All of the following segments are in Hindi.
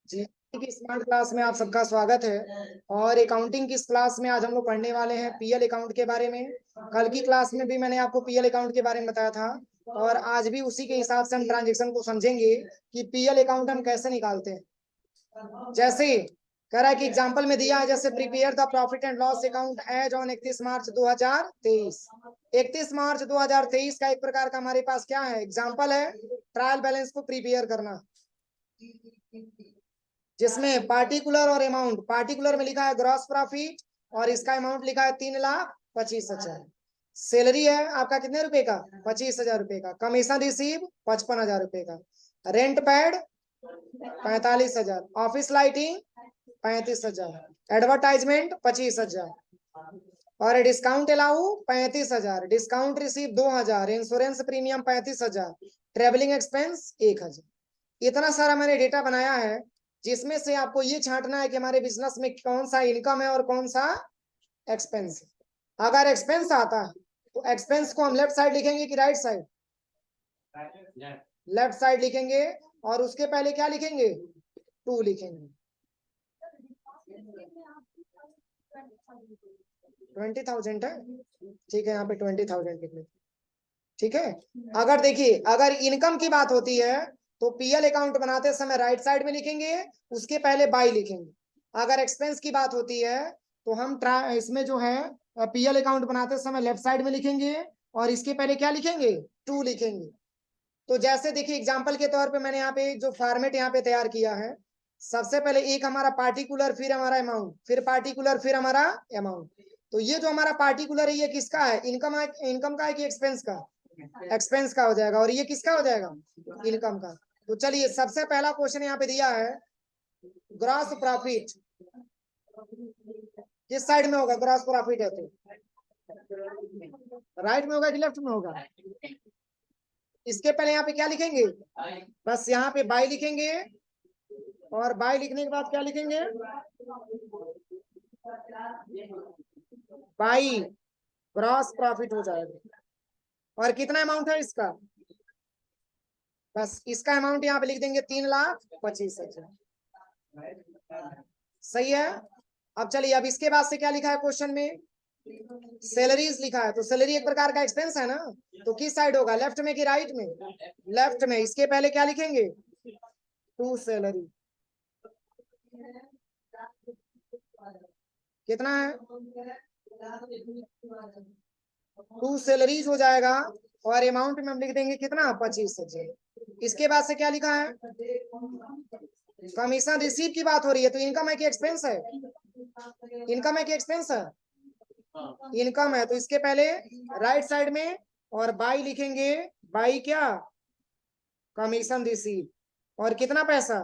जी की स्मार्ट क्लास में आप सबका स्वागत है। और अकाउंटिंग की इस क्लास में आज हम लोग पढ़ने वाले हैं पीएल अकाउंट के बारे में। कल की क्लास में भी मैंने आपको पीएल अकाउंट के बारे में बताया था और आज भी उसी के हिसाब से हम ट्रांजेक्शन को समझेंगे कि पीएल अकाउंट हम कैसे निकालते हैं। जैसे कह रहा है कि एग्जाम्पल में दिया है, जैसे prepare the profit and loss account as on 31 मार्च 2023। 31 मार्च 2023 का एक प्रकार का हमारे पास क्या है, एग्जाम्पल है ट्रायल बैलेंस को प्रिपेयर करना, जिसमें पार्टिकुलर और अमाउंट, पार्टिकुलर में लिखा है ग्रॉस प्रॉफिट और इसका अमाउंट लिखा है 3,25,000। सैलरी है आपका कितने रुपए का, 25,000 रुपए का। कमीशन रिसीव 55,000 रुपए का। Rent pad 45,000। Office lighting 35,000। Advertisement 25,000 और discount allow 35,000। Discount receive 2,000। Insurance premium 35,000। Travelling expense 1,000। इतना सारा मैंने डेटा बनाया है, जिसमें से आपको ये छांटना है कि हमारे बिजनेस में कौन सा इनकम है और कौन सा एक्सपेंस है। अगर एक्सपेंस आता है तो एक्सपेंस को हम लेफ्ट साइड लिखेंगे कि राइट साइड, लेफ्ट साइड लिखेंगे और उसके पहले क्या लिखेंगे, 2 लिखेंगे। 20,000 है, ठीक है, यहाँ पे 20,000 लिख लेते। ठीक है, अगर देखिए अगर इनकम की बात होती है तो पीएल अकाउंट बनाते समय राइट साइड में लिखेंगे, उसके पहले बाई लिखेंगे। अगर एक्सपेंस की बात होती है तो हम इसमें जो है पीएल अकाउंट बनाते समय लेफ्ट साइड में लिखेंगे और इसके पहले क्या लिखेंगे, 2 लिखेंगे। तो जैसे देखिए एग्जाम्पल के तौर पे मैंने यहाँ पे जो फॉर्मेट यहाँ पे तैयार किया है, सबसे पहले एक हमारा पार्टिकुलर, फिर हमारा अमाउंट, फिर पार्टिकुलर, फिर हमारा अमाउंट। तो ये जो हमारा पार्टिकुलर है ये किसका है, इनकम है, इनकम का है कि एक्सपेंस का, एक्सपेंस का हो जाएगा। और ये किसका हो जाएगा, इनकम का। तो चलिए सबसे पहला क्वेश्चन यहाँ पे दिया है, ग्रॉस प्रॉफिट किस साइड में होगा, ग्रॉस प्रॉफिट है तो राइट में होगा कि लेफ्ट में होगा। इसके पहले यहाँ पे क्या लिखेंगे, बस यहाँ पे बाई लिखेंगे और बाई लिखने के बाद क्या लिखेंगे, बाई ग्रॉस प्रॉफिट हो जाएगा। और कितना अमाउंट है इसका, बस इसका अमाउंट यहाँ पे लिख देंगे 3,25,000। सही है। अब चलिए अब इसके बाद से क्या लिखा है क्वेश्चन में, सैलरीज लिखा है। तो सैलरी एक प्रकार का एक्सपेंस है ना, तो किस साइड होगा, लेफ्ट में कि राइट में, लेफ्ट में। इसके पहले क्या लिखेंगे, 2 सैलरी। कितना है, 2 सैलरीज हो जाएगा और अमाउंट में हम लिख देंगे कितना, 25,000। इसके बाद से क्या लिखा है, कमीशन रिसीव की बात हो रही है, तो इनकम है कि एक्सपेंस है, इनकम है कि एक्सपेंस है, इनकम है। तो इसके पहले राइट साइड में और बाई लिखेंगे, बाई क्या, कमीशन रिसीव। और कितना पैसा,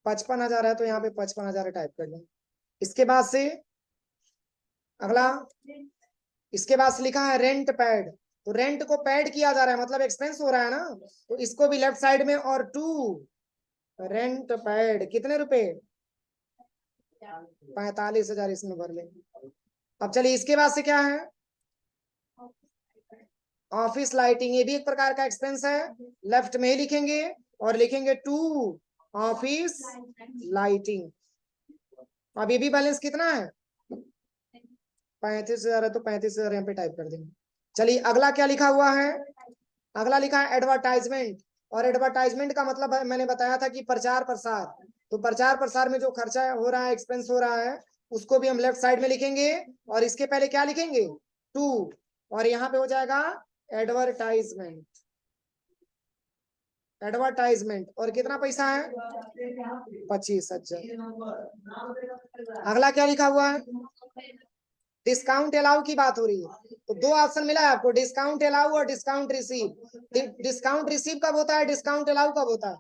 55,000 है तो यहाँ पे 55,000 टाइप कर लें। इसके बाद से अगला, इसके बाद से लिखा है रेंट पैड। तो रेंट को पैड किया जा रहा है, मतलब एक्सपेंस हो रहा है ना, तो इसको भी लेफ्ट साइड में और 2 रेंट पैड कितने रुपए, 45,000 इसमें भर लेंगे। अब चलिए इसके बाद से क्या है, ऑफिस लाइटिंग, ये भी एक प्रकार का एक्सपेंस है, लेफ्ट में ही लिखेंगे और लिखेंगे 2 ऑफिस लाइटिंग। अब ये भी बैलेंस कितना है, 35,000 है तो 35,000 यहाँ पे टाइप कर देंगे। चलिए अगला क्या लिखा हुआ है, अगला लिखा है एडवर्टाइजमेंट। और एडवर्टाइजमेंट का मतलब है, मैंने बताया था कि प्रचार प्रसार। तो प्रचार प्रसार में जो खर्चा हो रहा है, एक्सपेंस हो रहा है, उसको भी हम लेफ्ट साइड में लिखेंगे और इसके पहले क्या लिखेंगे, 2। और यहाँ पे हो जाएगा एडवर्टाइजमेंट, एडवर्टाइजमेंट। और कितना पैसा है, 25,000। अगला क्या लिखा हुआ है, डिस्काउंट अलाउ की बात हो रही है। तो 2 ऑप्शन मिला है आपको, डिस्काउंट अलाउ और डिस्काउंट रिसीव। डिस्काउंट रिसीव कब होता है, डिस्काउंट अलाउ कब होता है,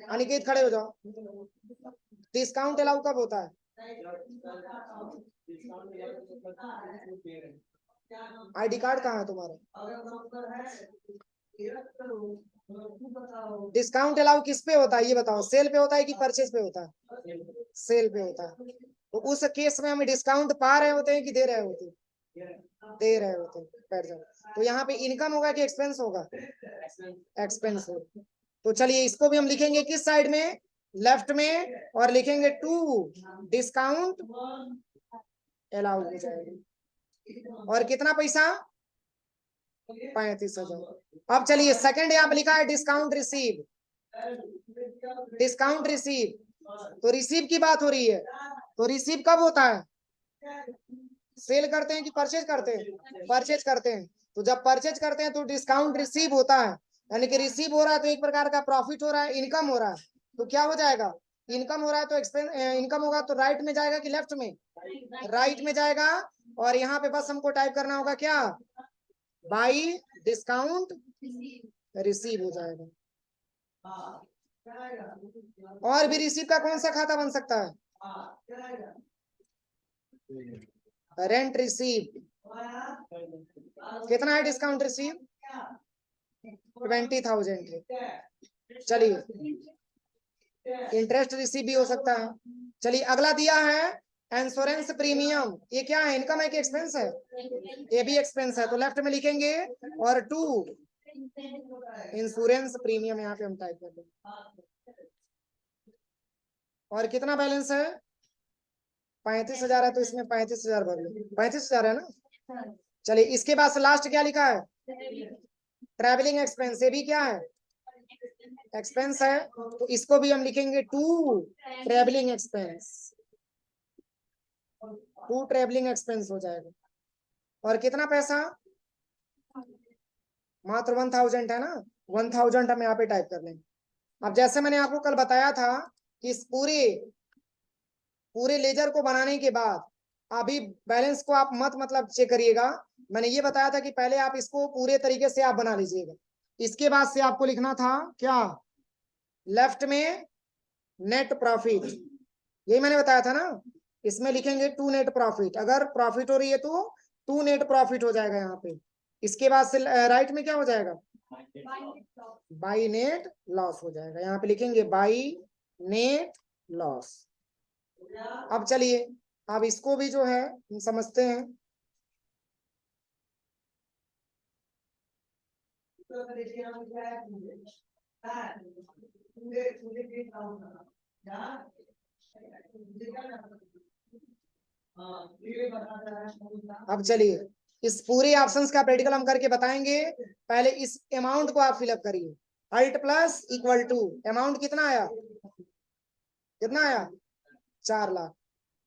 अनिकेत खड़े हो जाओ। डिस्काउंट अलाउ कब होता है, आईडी कार्ड कहाँ है तुम्हारा। डिस्काउंट अलाउ किस पे होता है ये बताओ, सेल पे होता है कि परचेज पे होता है, सेल पे होता है। तो उस केस में हम डिस्काउंट पा रहे होते हैं कि दे रहे होते हैं, दे रहे होते हैं। बैठ जाओ। तो यहाँ पे इनकम होगा कि एक्सपेंस होगा, एक्सपेंस होगा। तो चलिए इसको भी हम लिखेंगे किस साइड में, लेफ्ट में, और लिखेंगे टू डिस्काउंट अलाउ हो जाएगा। और कितना पैसा, 35,000। अब चलिए सेकंड यहाँ पे लिखा है डिस्काउंट रिसीव, डिस्काउंट रिसीव, तो रिसीव की बात हो रही है। तो रिसीव कब होता है, सेल करते हैं कि परचेज करते हैं, परचेज करते हैं। तो जब परचेज करते हैं तो डिस्काउंट रिसीव होता है, यानी कि रिसीव हो रहा है तो एक प्रकार का प्रॉफिट हो रहा है, इनकम हो रहा है। तो क्या हो जाएगा, इनकम हो रहा है तो एक्सपेंस, इनकम होगा तो राइट में जाएगा कि लेफ्ट में, राइट में जाएगा। और यहाँ पे बस हमको टाइप करना होगा क्या, बाई डिस्काउंट रिसीव हो जाएगा। और भी रिसीव का कौन सा खाता बन सकता है, रेंट रिसीव, कितना है डिस्काउंट रिसीव, 20,000 है। चलिए इंटरेस्ट रिसीव भी हो सकता है। चलिए अगला दिया है इंश्योरेंस प्रीमियम, ये क्या है, इनकम है कि एक्सपेंस है, ये भी एक्सपेंस है, तो लेफ्ट में लिखेंगे। और टू इंश्योरेंस प्रीमियम यहाँ पे हम टाइप कर देंगे। और कितना बैलेंस है, 35,000 है, तो इसमें 35,000 भर लो, 35,000 है ना। चलिए इसके बाद से लास्ट क्या लिखा है, ट्रैवलिंग एक्सपेंस, ये भी क्या है, एक्सपेंस है, तो इसको भी हम लिखेंगे to travelling expense, to travelling expense हो जाएगा। और कितना पैसा, मात्र 1,000 है ना, 1,000 हम यहाँ पे टाइप कर लेंगे। अब जैसे मैंने आपको कल बताया था कि इस पूरे लेजर को बनाने के बाद अभी बैलेंस को आप मत मतलब चेक करिएगा, मैंने ये बताया था कि पहले आप इसको पूरे तरीके से आप बना लीजिएगा। इसके बाद से आपको लिखना था क्या, लेफ्ट में नेट प्रॉफिट, यही मैंने बताया था ना, इसमें लिखेंगे टू नेट प्रॉफिट, अगर प्रॉफिट हो रही है तो टू नेट प्रॉफिट हो जाएगा यहाँ पे। इसके बाद से राइट में क्या हो जाएगा, बाई नेट लॉस हो जाएगा, यहाँ पे लिखेंगे बाई नेट लॉस। अब चलिए अब इसको भी जो है हम समझते हैं। अब चलिए इस पूरे ऑप्शंस का प्रैक्टिकल हम करके बताएंगे। पहले इस अमाउंट को आप फिलअप करिए, alt plus equal to, amount कितना आया, कितना आया, 4 लाख।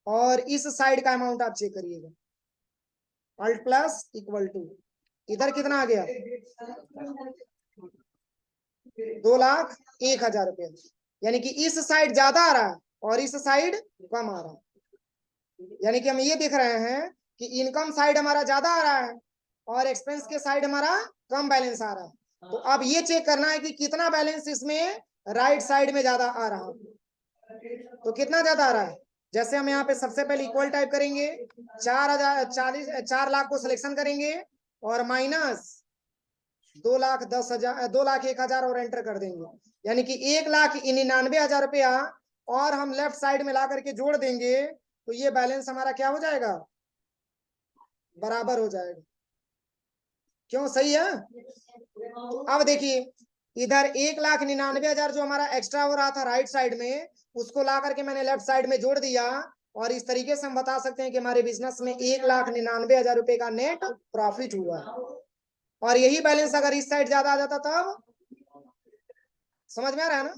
और इस साइड का अमाउंट आप चेक करिएगा, अल्ट प्लस इक्वल टू, इधर कितना आ गया, 2,01,000 रुपये, यानी कि इस साइड ज्यादा आ रहा है और इस साइड कम आ रहा है। यानी कि हम ये देख रहे हैं कि इनकम साइड हमारा ज्यादा आ रहा है और एक्सपेंस के साइड हमारा कम बैलेंस आ रहा है। तो अब ये चेक करना है कि कितना बैलेंस इसमें राइट साइड में ज्यादा आ रहा है, तो कितना ज्यादा आ रहा है। जैसे हम यहाँ पे सबसे पहले इक्वल टाइप करेंगे, 4 लाख को सिलेक्शन करेंगे और माइनस 2,10,000, 2,01,000 और एंटर कर देंगे, यानी कि 1,99,000 रुपया और हम लेफ्ट साइड में ला करके जोड़ देंगे, तो ये बैलेंस हमारा क्या हो जाएगा, बराबर हो जाएगा। क्यों, सही है। तो अब देखिए इधर 1,99,000 जो हमारा एक्स्ट्रा हो रहा था राइट साइड में, उसको ला करके मैंने लेफ्ट साइड में जोड़ दिया, और इस तरीके से हम बता सकते हैं कि हमारे बिजनेस में 1,99,000 रुपए का नेट प्रॉफिट हुआ। और यही बैलेंस अगर इस साइड ज्यादा आ जाता तब, समझ में आ रहा है ना।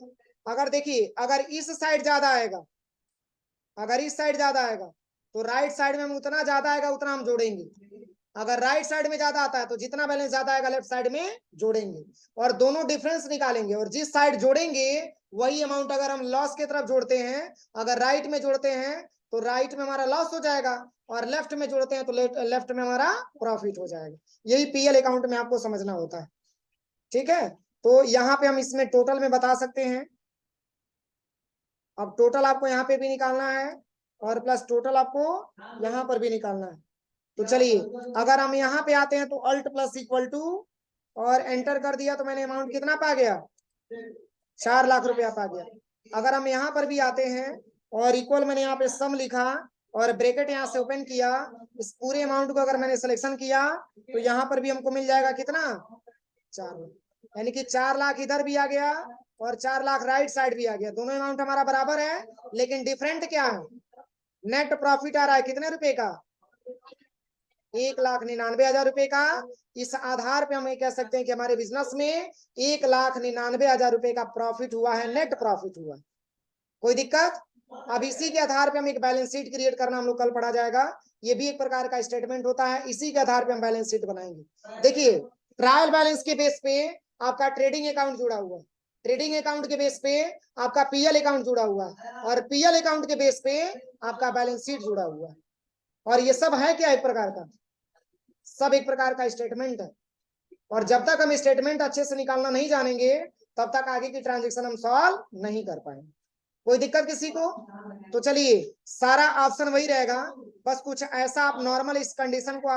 अगर देखिए अगर इस साइड ज्यादा आएगा, अगर इस साइड ज्यादा आएगा तो राइट साइड में हम उतना ज्यादा आएगा उतना हम जोड़ेंगे, अगर राइट साइड में ज्यादा आता है तो जितना बैलेंस ज्यादा आएगा लेफ्ट साइड में जोड़ेंगे, और दोनों डिफरेंस निकालेंगे, और जिस साइड जोड़ेंगे वही अमाउंट अगर हम लॉस की तरफ जोड़ते हैं, अगर राइट में जोड़ते हैं तो राइट में हमारा लॉस हो जाएगा, और लेफ्ट में जोड़ते हैं तो लेफ्ट में हमारा प्रॉफिट हो जाएगा। यही पीएल अकाउंट में आपको समझना होता है, ठीक है। तो यहाँ पे हम इसमें टोटल में बता सकते हैं। अब टोटल आपको यहाँ पे भी निकालना है और प्लस टोटल आपको यहाँ पर भी निकालना है। तो चलिए अगर हम यहाँ पे आते हैं तो अल्ट प्लस इक्वल टू और एंटर कर दिया, तो मैंने अमाउंट कितना पा गया, 4 लाख रुपया पा गया। अगर हम यहाँ पर भी आते हैं और इक्वल मैंने यहाँ पे सम लिखा और ब्रैकेट यहाँ से ओपन किया, इस पूरे अमाउंट को अगर मैंने सिलेक्शन किया तो यहाँ पर भी हमको मिल जाएगा कितना, 4 लाख। यानी कि 4 लाख इधर भी आ गया और 4 लाख राइट साइड भी आ गया। दोनों अमाउंट हमारा बराबर है, लेकिन डिफरेंट क्या है? नेट प्रॉफिट आ रहा है कितने रुपए का? 1,99,000 रुपए का। इस आधार पे हम ये कह सकते हैं कि हमारे बिजनेस में 1,99,000 रुपए का प्रॉफिट हुआ है, नेट प्रॉफिट हुआ। कोई दिक्कत? अब इसी के आधार पे हम एक बैलेंस शीट क्रिएट करना हम लोग कल पढ़ा जाएगा। ये भी एक प्रकार का स्टेटमेंट होता है, इसी के आधार पे हम बैलेंस शीट बनाएंगे। देखिए, ट्रायल बैलेंस के बेस पे आपका ट्रेडिंग अकाउंट जुड़ा हुआ है, ट्रेडिंग अकाउंट के बेस पे आपका पीएल अकाउंट जुड़ा हुआ है, और पीएल अकाउंट के बेस पे आपका बैलेंस शीट जुड़ा हुआ है। और ये सब है क्या? एक प्रकार का, सब एक प्रकार का स्टेटमेंट है। और जब तक हम स्टेटमेंट अच्छे से निकालना नहीं जानेंगे, तब तक आगे की ट्रांजेक्शन हम सॉल्व नहीं कर पाएंगे। कोई दिक्कत किसी को? तो चलिए, सारा ऑप्शन वही रहेगा, बस कुछ ऐसा आप नॉर्मल इस कंडीशन को